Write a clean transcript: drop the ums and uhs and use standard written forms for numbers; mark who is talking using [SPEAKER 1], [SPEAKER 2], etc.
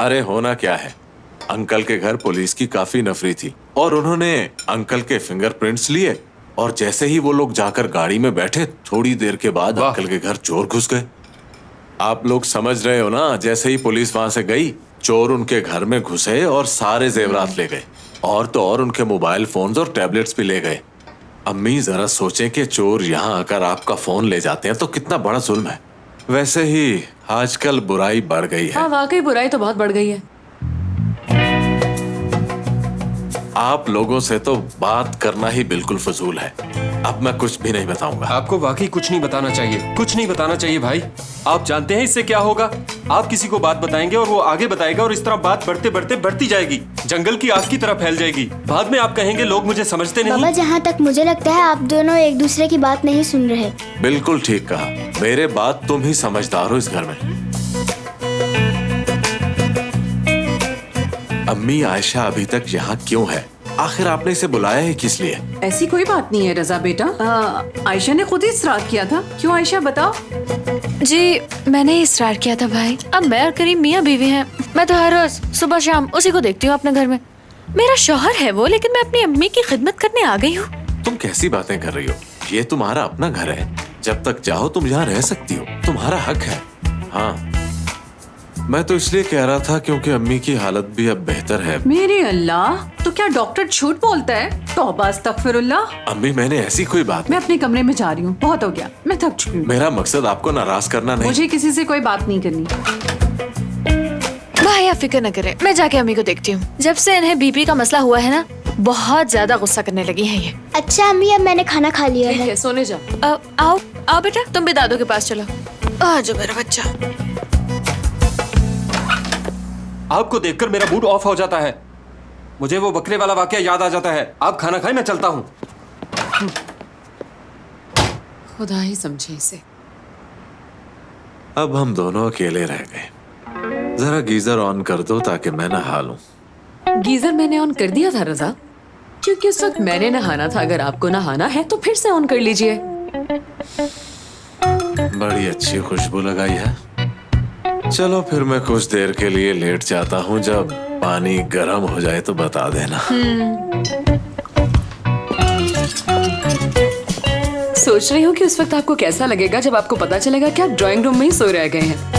[SPEAKER 1] अरे होना क्या है, अंकल के घर पुलिस की काफी नफरी थी और उन्होंने अंकल के फिंगरप्रिंट्स लिए और जैसे ही वो लोग जाकर गाड़ी में बैठे थोड़ी देर के बाद अंकल के घर चोर घुस गए। आप लोग समझ रहे हो ना, जैसे ही पुलिस वहां से गई चोर उनके घर में घुसे और सारे जेवरात ले गए और तो और उनके मोबाइल फोन्स और टैबलेट्स भी ले गए। अम्मी जरा सोचें कि चोर यहाँ आकर आपका फोन ले जाते हैं तो कितना बड़ा जुल्म है। वैसे ही आजकल बुराई बढ़ गई है।
[SPEAKER 2] हाँ वाकई बुराई तो बहुत बढ़ गई है।
[SPEAKER 1] आप लोगों से तो बात करना ही बिल्कुल फजूल है। अब मैं कुछ भी नहीं बताऊंगा।
[SPEAKER 3] आपको वाकई कुछ नहीं बताना चाहिए, कुछ नहीं बताना चाहिए भाई। आप जानते हैं इससे क्या होगा? आप किसी को बात बताएंगे और वो आगे बताएगा और इस तरह बात बढ़ते बढ़ते बढ़ती जाएगी, जंगल की आग की तरह फैल जाएगी। बाद में आप कहेंगे लोग मुझे समझते नहीं।
[SPEAKER 4] बाबा, जहाँ तक मुझे लगता है आप दोनों एक दूसरे की बात नहीं सुन रहे।
[SPEAKER 1] बिल्कुल ठीक कहा, मेरे बात तुम ही समझदार हो इस घर में। अम्मी आयशा अभी तक यहाँ क्यों है? आखिर आपने इसे बुलाया है किस लिए?
[SPEAKER 2] ऐसी कोई बात नहीं है रजा बेटा, आयशा ने खुद ही इसरार किया था। क्यों आयशा बताओ।
[SPEAKER 5] जी मैंने ही इसरार किया था भाई। अब मैं और करीम मियाँ बीवी हैं। मैं तो हर रोज सुबह शाम उसी को देखती हूँ अपने घर में। मेरा शौहर है वो, लेकिन मैं अपनी अम्मी की खिदमत करने आ गई हूँ।
[SPEAKER 1] तुम कैसी बातें कर रही हो? ये तुम्हारा अपना घर है, जब तक चाहो तुम यहाँ रह सकती हो, तुम्हारा हक है। हाँ, मैं तो इसलिए कह रहा था क्योंकि अम्मी की हालत भी अब बेहतर है।
[SPEAKER 2] मेरे अल्लाह, तो क्या डॉक्टर झूठ बोलता है? तौबा अस्तगफिरुल्लाह।
[SPEAKER 1] अम्मी मैंने ऐसी कोई बात
[SPEAKER 2] मैं अपने कमरे में जा रही हूँ, बहुत हो गया, मैं थक चुकी हूँ।
[SPEAKER 1] मेरा मकसद आपको नाराज करना नहीं।
[SPEAKER 2] मुझे किसी से कोई बात नहीं करनी।
[SPEAKER 5] भाई आप फिक्र न करें, मैं जाके अम्मी को देखती हूँ। जब से इन्हें बीपी का मसला हुआ है ना, बहुत ज्यादा गुस्सा करने लगी है ये।
[SPEAKER 4] अच्छा अम्मी, अब मैंने खाना खा लिया
[SPEAKER 2] ठीक
[SPEAKER 4] है।
[SPEAKER 2] है, सोने जाओ।
[SPEAKER 5] आओ आओ बेटा, तुम भी दादू के पास चलो। आ जाओ मेरा बच्चा।
[SPEAKER 3] आपको देखकर मेरा मूड ऑफ हो जाता है। मुझे वो बकरे वाला वाकया याद आ जाता है। आप खाना खाएं, मैं चलता हूँ।
[SPEAKER 2] खुदा ही समझे इसे।
[SPEAKER 1] अब हम दोनों अकेले रह गए। जरा गीजर ऑन कर दो ताकि मैं नहा लूं।
[SPEAKER 2] गीजर मैंने ऑन कर दिया था रजा, क्योंकि उस वक्त मैंने नहाना था। अगर आपको नहाना है तो फिर से ऑन कर लीजिए।
[SPEAKER 1] बड़ी अच्छी खुशबू लगाई है। चलो फिर मैं कुछ देर के लिए लेट जाता हूँ। जब पानी गर्म हो जाए तो बता देना।
[SPEAKER 2] सोच रही हूँ कि उस वक्त आपको कैसा लगेगा जब आपको पता चलेगा कि आप ड्राइंग रूम में ही सो रह गए हैं।